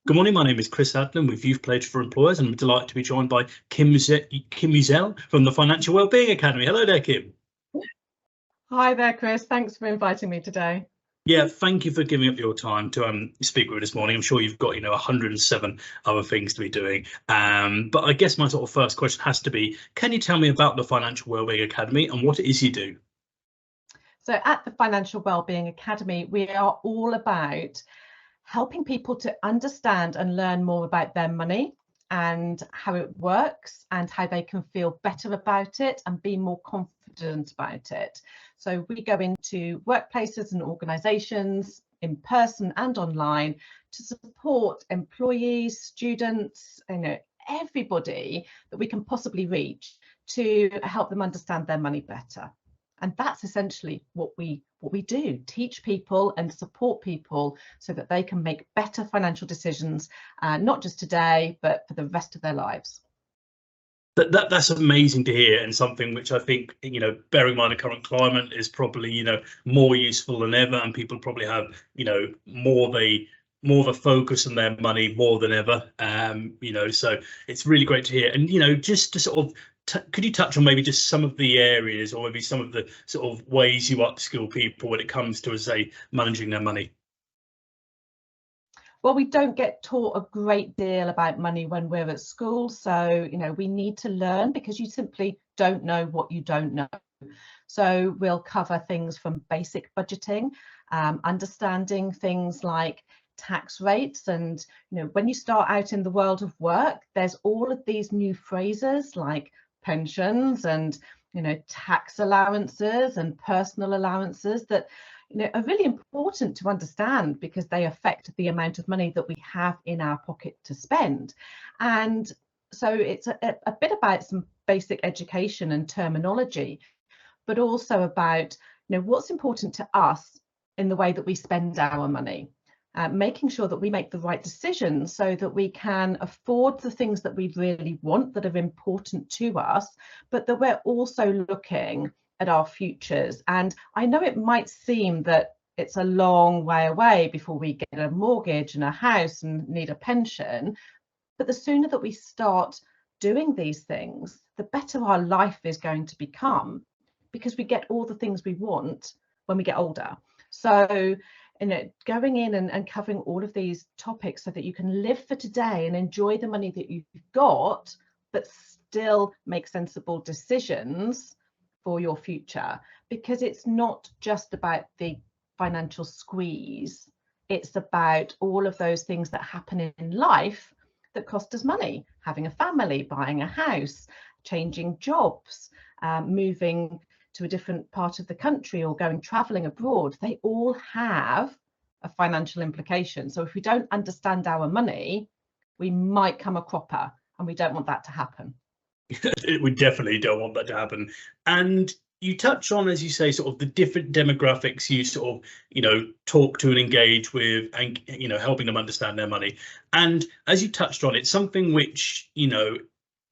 Good morning, my name is Chris Adlam with Youth Pledge for Employers, and I'm delighted to be joined by Kim Uzel from the Financial Wellbeing Academy. Hello there, Kim. Hi there, Chris. Thanks for inviting me today. Yeah, thank you for giving up your time to speak with me this morning. I'm sure you've got 107 other things to be doing. But I guess my sort of first question has to be, can you tell me about the Financial Wellbeing Academy and what it is you do? So at the Financial Wellbeing Academy, we are all about helping people to understand and learn more about their money and how it works and how they can feel better about it and be more confident about it. So we go into workplaces and organizations in person and online to support employees, students, everybody that we can possibly reach to help them understand their money better. And that's essentially what we do, teach people and support people so that they can make better financial decisions, not just today, but for the rest of their lives. That's amazing to hear, and something which I think, bearing in mind the current climate, is probably, more useful than ever, and people probably have, more of a focus on their money more than ever. So it's really great to hear. And, just to sort of, could you touch on maybe just some of the areas or maybe some of the sort of ways you upskill people when it comes to, say, managing their money? Well, we don't get taught a great deal about money when we're at school. So, we need to learn because you simply don't know what you don't know. So we'll cover things from basic budgeting, understanding things like tax rates. And, when you start out in the world of work, there's all of these new phrases like pensions and, tax allowances and personal allowances that are really important to understand because they affect the amount of money that we have in our pocket to spend. And so it's a bit about some basic education and terminology, but also about what's important to us in the way that we spend our money. Making sure that we make the right decisions so that we can afford the things that we really want that are important to us, but that we're also looking at our futures. And I know it might seem that it's a long way away before we get a mortgage and a house and need a pension, but the sooner that we start doing these things, the better our life is going to become, because we get all the things we want when we get older. So going in and covering all of these topics so that you can live for today and enjoy the money that you've got, but still make sensible decisions for your future, because it's not just about the financial squeeze. It's about all of those things that happen in life that cost us money: having a family, buying a house, changing jobs, moving to a different part of the country, or going traveling abroad. They all have a financial implication. So if we don't understand our money, we might come a cropper, and we don't want that to happen. We definitely don't want that to happen. And you touch on, as you say, sort of the different demographics you sort of, talk to and engage with, and, helping them understand their money. And as you touched on, it's something which,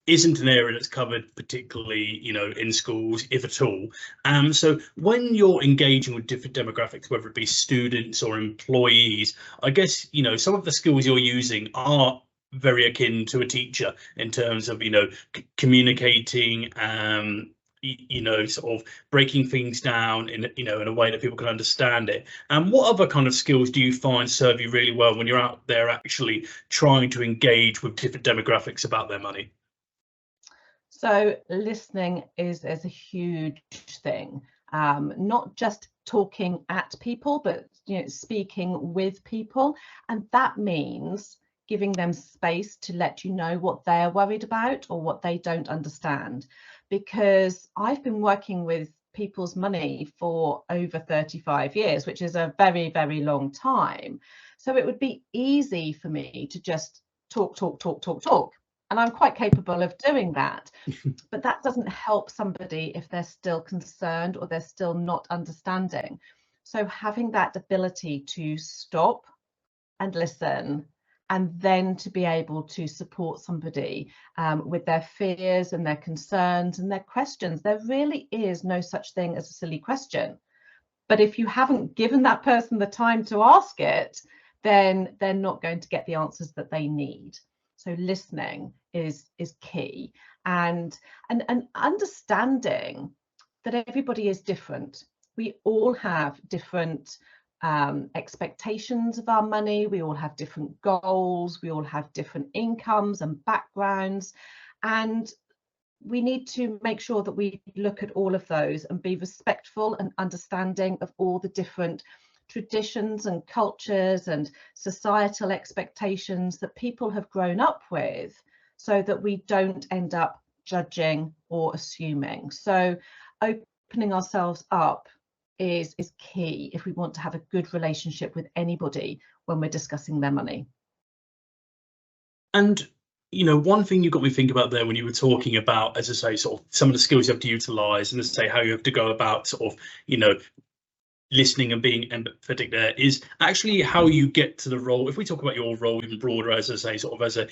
isn't an area that's covered particularly, in schools, if at all. So when you're engaging with different demographics, whether it be students or employees, I guess, some of the skills you're using are very akin to a teacher in terms of, communicating, sort of breaking things down in a way that people can understand it. And what other kind of skills do you find serve you really well when you're out there actually trying to engage with different demographics about their money? So listening is a huge thing, not just talking at people, but speaking with people. And that means giving them space to let you know what they're worried about or what they don't understand. Because I've been working with people's money for over 35 years, which is a very, very long time. So it would be easy for me to just talk. And I'm quite capable of doing that. But that doesn't help somebody if they're still concerned or they're still not understanding. So having that ability to stop and listen, and then to be able to support somebody with their fears and their concerns and their questions. There really is no such thing as a silly question. But if you haven't given that person the time to ask it, then they're not going to get the answers that they need. So listening is key, and understanding that everybody is different. We all have different expectations of our money. We all have different goals. We all have different incomes and backgrounds, and we need to make sure that we look at all of those and be respectful and understanding of all the different traditions and cultures and societal expectations that people have grown up with, so that we don't end up judging or assuming. So opening ourselves up is key if we want to have a good relationship with anybody when we're discussing their money. And one thing you got me thinking about there when you were talking about, as I say, sort of some of the skills you have to utilize, and as I say, how you have to go about sort of listening and being empathetic, there is actually how you get to the role. If we talk about your role even broader, as I say, sort of as a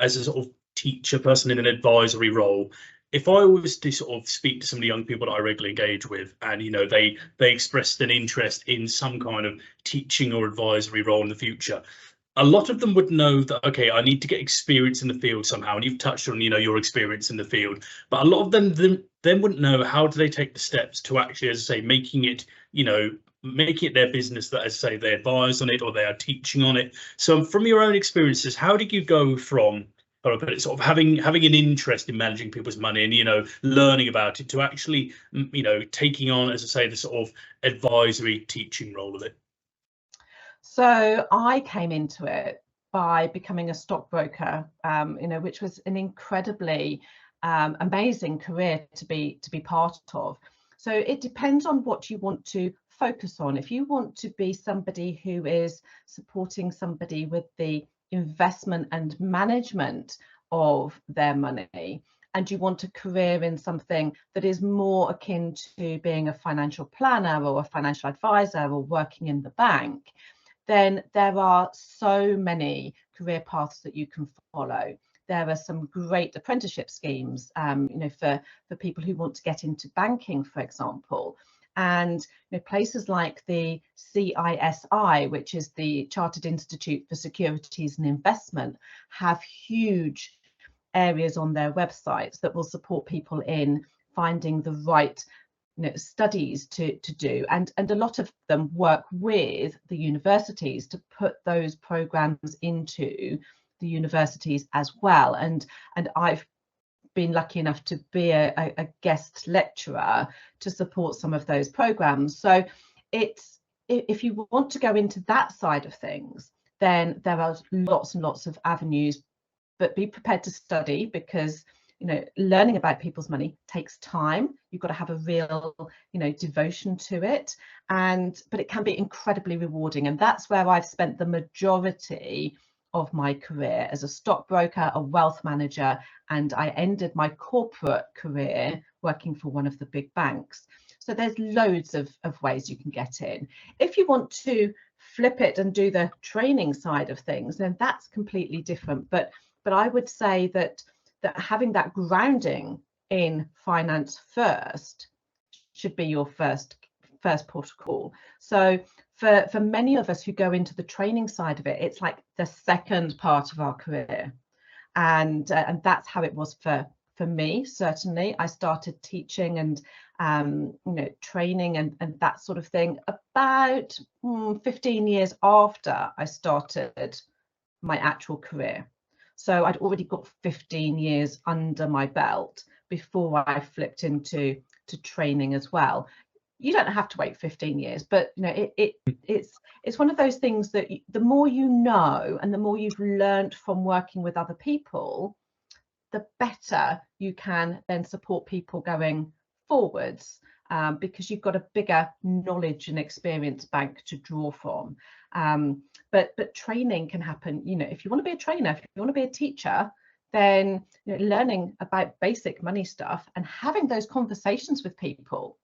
as a sort of teacher person in an advisory role, if I was to sort of speak to some of the young people that I regularly engage with, and they expressed an interest in some kind of teaching or advisory role in the future, a lot of them would know that, okay, I need to get experience in the field somehow, and you've touched on your experience in the field, but a lot of them then wouldn't know how do they take the steps to actually, as I say, making it their business, that, as I say, they advise on it or they are teaching on it. So from your own experiences, how did you go from sort of having an interest in managing people's money and learning about it, to actually taking on, as I say, the sort of advisory teaching role of it? So I came into it by becoming a stockbroker, which was an incredibly amazing career to be part of. So it depends on what you want to focus on. If you want to be somebody who is supporting somebody with the investment and management of their money, and you want a career in something that is more akin to being a financial planner or a financial advisor or working in the bank, then there are so many career paths that you can follow. There are some great apprenticeship schemes, for people who want to get into banking, for example. And places like the CISI, which is the Chartered Institute for Securities and Investment, have huge areas on their websites that will support people in finding the right studies to do, and a lot of them work with the universities to put those programs into the universities as well. And I've been lucky enough to be a guest lecturer to support some of those programs. So if you want to go into that side of things, then there are lots and lots of avenues, but be prepared to study, because learning about people's money takes time. You've got to have a real devotion to it, but it can be incredibly rewarding. And that's where I've spent the majority of my career, as a stockbroker, a wealth manager, and I ended my corporate career working for one of the big banks. So there's loads of ways you can get in. If you want to flip it and do the training side of things, then that's completely different. But I would say that having that grounding in finance first should be your first port of call. So for many of us who go into the training side of it, it's like the second part of our career, and that's how it was for me. Certainly, I started teaching and training and that sort of thing about 15 years after I started my actual career. So I'd already got 15 years under my belt before I flipped into training as well. You don't have to wait 15 years, but it's one of those things that the more you know and the more you've learned from working with other people, the better you can then support people going forwards, because you've got a bigger knowledge and experience bank to draw from. But training can happen. If you want to be a trainer, if you want to be a teacher, then learning about basic money stuff and having those conversations with people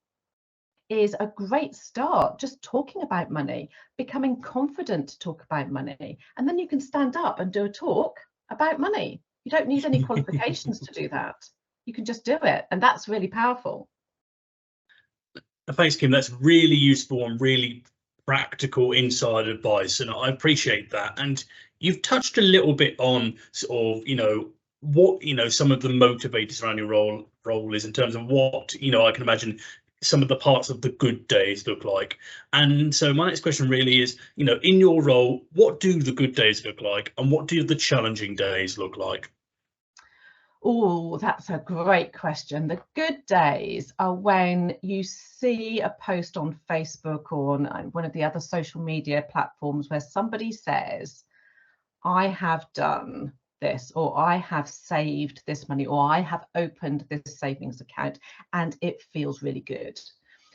is a great start. Just talking about money, becoming confident to talk about money, and then you can stand up and do a talk about money. You don't need any qualifications to do that. You can just do it, and that's really powerful. Thanks, Kim. That's really useful and really practical inside advice, and I appreciate that. And you've touched a little bit on sort of, what, some of the motivators around your role is in terms of what, I can imagine some of the parts of the good days look like. And so my next question really is, in your role, what do the good days look like, and what do the challenging days look like? Oh, that's a great question. The good days are when you see a post on Facebook or on one of the other social media platforms where somebody says, I have done this, or I have saved this money, or I have opened this savings account, and it feels really good.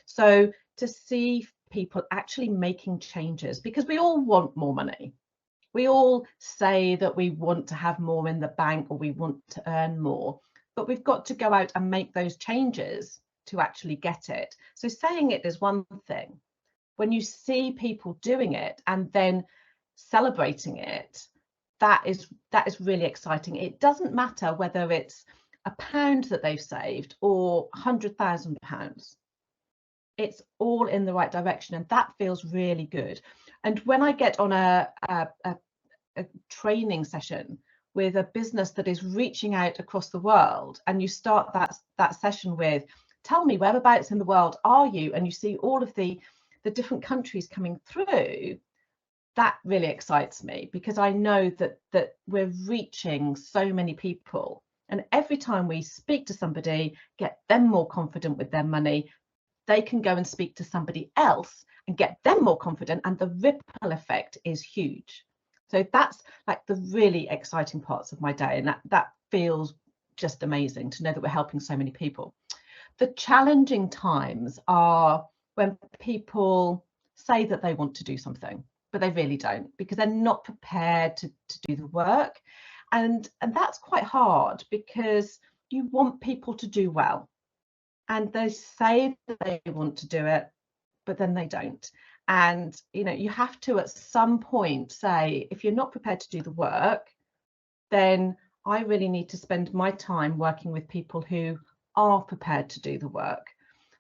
So to see people actually making changes, because we all want more money. We all say that we want to have more in the bank, or we want to earn more, but we've got to go out and make those changes to actually get it. So saying it is one thing. When you see people doing it and then celebrating it, that is really exciting. It doesn't matter whether it's £1 that they've saved or £100,000. It's all in the right direction, and that feels really good. And when I get on a training session with a business that is reaching out across the world, and you start that session with, tell me, whereabouts in the world are you? And you see all of the different countries coming through, that really excites me, because I know that we're reaching so many people. And every time we speak to somebody, get them more confident with their money, they can go and speak to somebody else and get them more confident, and the ripple effect is huge. So that's like the really exciting parts of my day, and that feels just amazing to know that we're helping so many people. The challenging times are when people say that they want to do something, but they really don't, because they're not prepared to do the work. And that's quite hard, because you want people to do well. And they say that they want to do it, but then they don't. And you have to at some point say, if you're not prepared to do the work, then I really need to spend my time working with people who are prepared to do the work.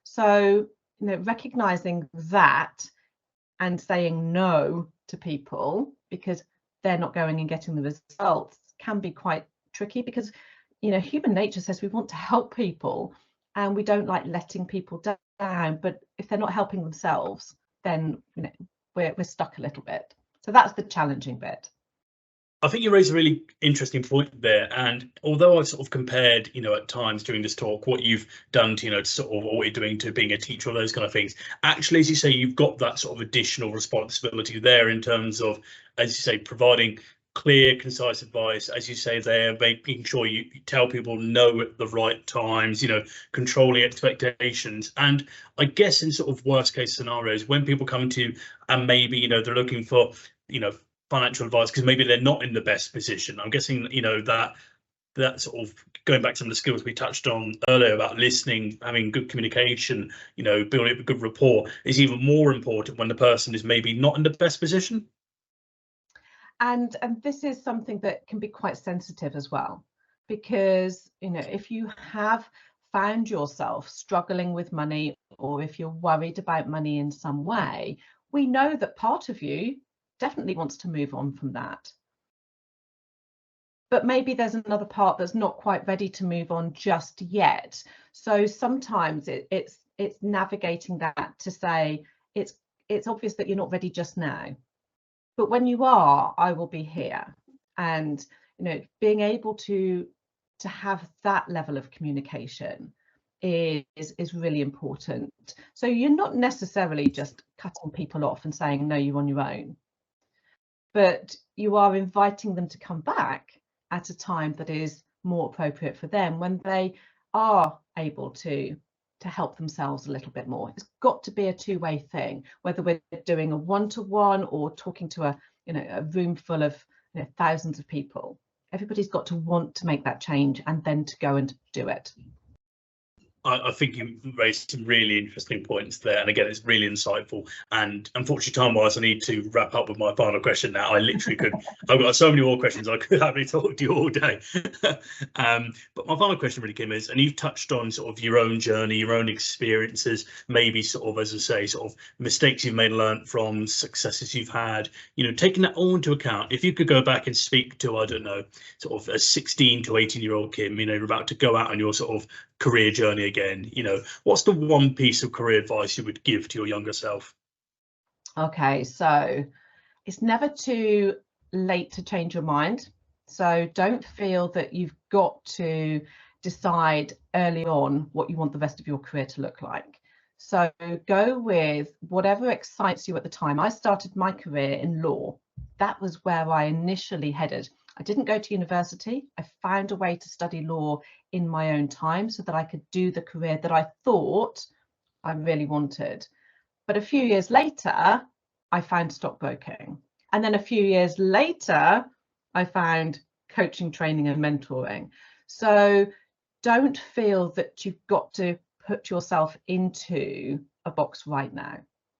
So recognizing that and saying no to people because they're not going and getting the results can be quite tricky, because human nature says we want to help people, and we don't like letting people down. But if they're not helping themselves, then we're stuck a little bit. So that's the challenging bit. I think you raised a really interesting point there. And although I've sort of compared, at times during this talk, what you've done to, to sort of what you're doing to being a teacher, or those kind of things, actually, as you say, you've got that sort of additional responsibility there in terms of, as you say, providing clear, concise advice, as you say there, making sure you tell people no at the right times, controlling expectations. And I guess in sort of worst case scenarios, when people come to you and maybe, they're looking for, financial advice because maybe they're not in the best position, I'm guessing, that sort of going back to some of the skills we touched on earlier about listening, having good communication, building up a good rapport is even more important when the person is maybe not in the best position. And this is something that can be quite sensitive as well, because if you have found yourself struggling with money, or if you're worried about money in some way, we know that part of you definitely wants to move on from that. But maybe there's another part that's not quite ready to move on just yet. So sometimes it's navigating that to say it's obvious that you're not ready just now. But when you are, I will be here. And being able to have that level of communication is really important. So you're not necessarily just cutting people off and saying no, you're on your own, but you are inviting them to come back at a time that is more appropriate for them, when they are able to help themselves a little bit more. It's got to be a two-way thing, whether we're doing a one-to-one or talking to a room full of thousands of people. Everybody's got to want to make that change and then to go and do it. I think you raised some really interesting points there, and again, it's really insightful. And unfortunately, time-wise, I need to wrap up with my final question now. I literally could. I've got so many more questions. I could happily talk to you all day. But my final question really, Kim, is, and you've touched on sort of your own journey, your own experiences, maybe sort of, as I say, sort of mistakes you've made, and learned from, successes you've had. You know, taking that all into account, if you could go back and speak to, I don't know, sort of a 16 to 18-year-old Kim, you know, you're about to go out on your sort of career journey again, you know, what's the one piece of career advice you would give to your younger self? Okay, so it's never too late to change your mind. So don't feel that you've got to decide early on what you want the rest of your career to look like. So go with whatever excites you at the time. I started my career in law. That was where I initially headed. I didn't go to university. I found a way to study law in my own time so that I could do the career that I thought I really wanted. But a few years later, I found stockbroking. And then a few years later, I found coaching, training, and mentoring. So don't feel that you've got to put yourself into a box right now.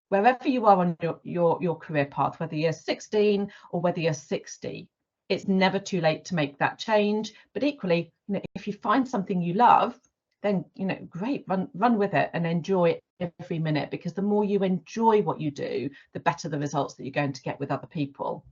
Wherever you are on your career path, whether you're 16 or whether you're 60, it's never too late to make that change. But equally, you know, if you find something you love, then, you know, great, run with it and enjoy every minute, because the more you enjoy what you do, the better the results that you're going to get with other people.